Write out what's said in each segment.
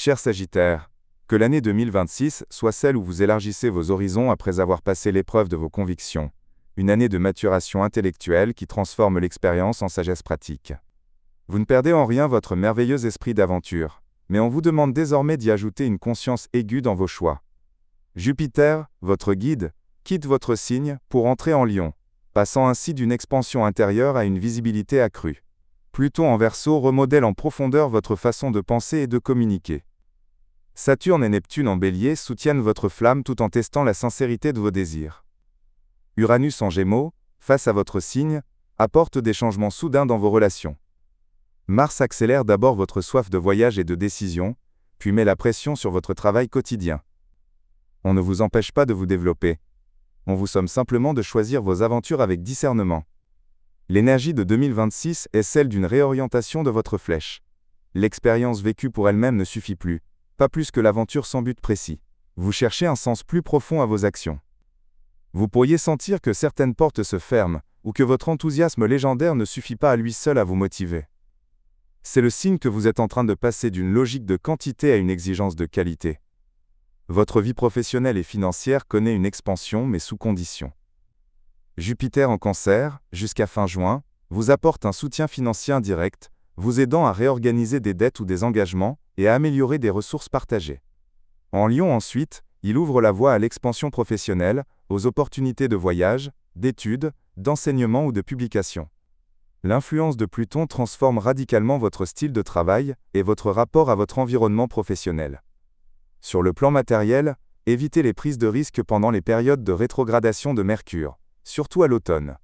Cher Sagittaire, que l'année 2026 soit celle où vous élargissez vos horizons après avoir passé l'épreuve de vos convictions, une année de maturation intellectuelle qui transforme l'expérience en sagesse pratique. Vous ne perdez en rien votre merveilleux esprit d'aventure, mais on vous demande désormais d'y ajouter une conscience aiguë dans vos choix. Jupiter, votre guide, quitte votre signe pour entrer en Lion, passant ainsi d'une expansion intérieure à une visibilité accrue. Pluton en Verseau remodèle en profondeur votre façon de penser et de communiquer. Saturne et Neptune en Bélier soutiennent votre flamme tout en testant la sincérité de vos désirs. Uranus en Gémeaux, face à votre signe, apporte des changements soudains dans vos relations. Mars accélère d'abord votre soif de voyage et de décision, puis met la pression sur votre travail quotidien. On ne vous empêche pas de vous développer. On vous somme simplement de choisir vos aventures avec discernement. L'énergie de 2026 est celle d'une réorientation de votre flèche. L'expérience vécue pour elle-même ne suffit plus, pas plus que l'aventure sans but précis. Vous cherchez un sens plus profond à vos actions. Vous pourriez sentir que certaines portes se ferment, ou que votre enthousiasme légendaire ne suffit pas à lui seul à vous motiver. C'est le signe que vous êtes en train de passer d'une logique de quantité à une exigence de qualité. Votre vie professionnelle et financière connaît une expansion mais sous condition. Jupiter en Cancer, jusqu'à fin juin, vous apporte un soutien financier indirect, vous aidant à réorganiser des dettes ou des engagements et à améliorer des ressources partagées. En Lion ensuite, il ouvre la voie à l'expansion professionnelle, aux opportunités de voyage, d'études, d'enseignement ou de publication. L'influence de Pluton transforme radicalement votre style de travail et votre rapport à votre environnement professionnel. Sur le plan matériel, évitez les prises de risques pendant les périodes de rétrogradation de Mercure, surtout à l'automne.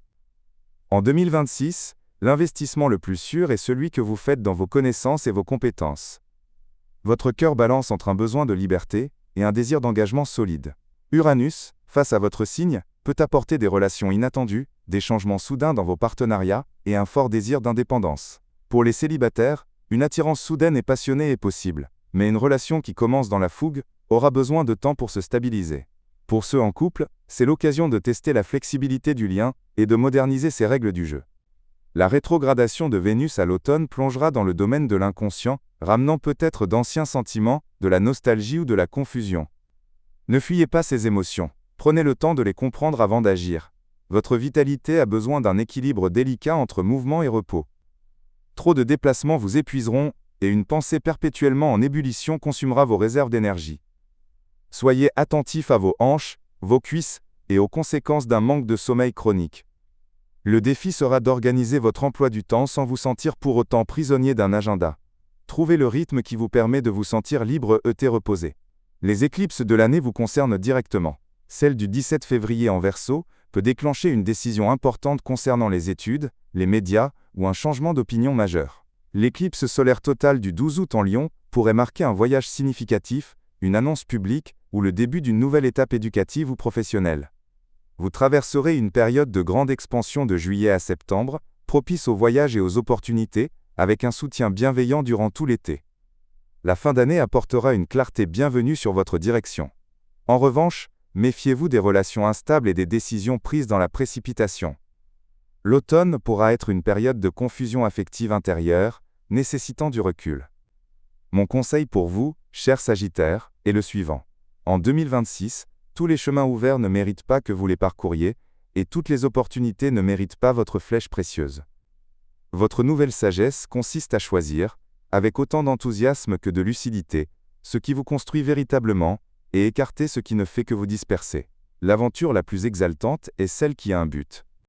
En 2026, l'investissement le plus sûr est celui que vous faites dans vos connaissances et vos compétences. Votre cœur balance entre un besoin de liberté et un désir d'engagement solide. Uranus, face à votre signe, peut apporter des relations inattendues, des changements soudains dans vos partenariats et un fort désir d'indépendance. Pour les célibataires, une attirance soudaine et passionnée est possible, mais une relation qui commence dans la fougue aura besoin de temps pour se stabiliser. Pour ceux en couple, c'est l'occasion de tester la flexibilité du lien et de moderniser ses règles du jeu. La rétrogradation de Vénus à l'automne plongera dans le domaine de l'inconscient, ramenant peut-être d'anciens sentiments, de la nostalgie ou de la confusion. Ne fuyez pas ces émotions, prenez le temps de les comprendre avant d'agir. Votre vitalité a besoin d'un équilibre délicat entre mouvement et repos. Trop de déplacements vous épuiseront, et une pensée perpétuellement en ébullition consumera vos réserves d'énergie. Soyez attentif à vos hanches, vos cuisses, et aux conséquences d'un manque de sommeil chronique. Le défi sera d'organiser votre emploi du temps sans vous sentir pour autant prisonnier d'un agenda. Trouvez le rythme qui vous permet de vous sentir libre et reposé. Les éclipses de l'année vous concernent directement. Celle du 17 février en Verseau peut déclencher une décision importante concernant les études, les médias ou un changement d'opinion majeur. L'éclipse solaire totale du 12 août en Lion pourrait marquer un voyage significatif, une annonce publique ou le début d'une nouvelle étape éducative ou professionnelle. Vous traverserez une période de grande expansion de juillet à septembre, propice aux voyages et aux opportunités, avec un soutien bienveillant durant tout l'été. La fin d'année apportera une clarté bienvenue sur votre direction. En revanche, méfiez-vous des relations instables et des décisions prises dans la précipitation. L'automne pourra être une période de confusion affective intérieure, nécessitant du recul. Mon conseil pour vous, cher Sagittaire, est le suivant. En 2026, tous les chemins ouverts ne méritent pas que vous les parcouriez, et toutes les opportunités ne méritent pas votre flèche précieuse. Votre nouvelle sagesse consiste à choisir, avec autant d'enthousiasme que de lucidité, ce qui vous construit véritablement, et écarter ce qui ne fait que vous disperser. L'aventure la plus exaltante est celle qui a un but.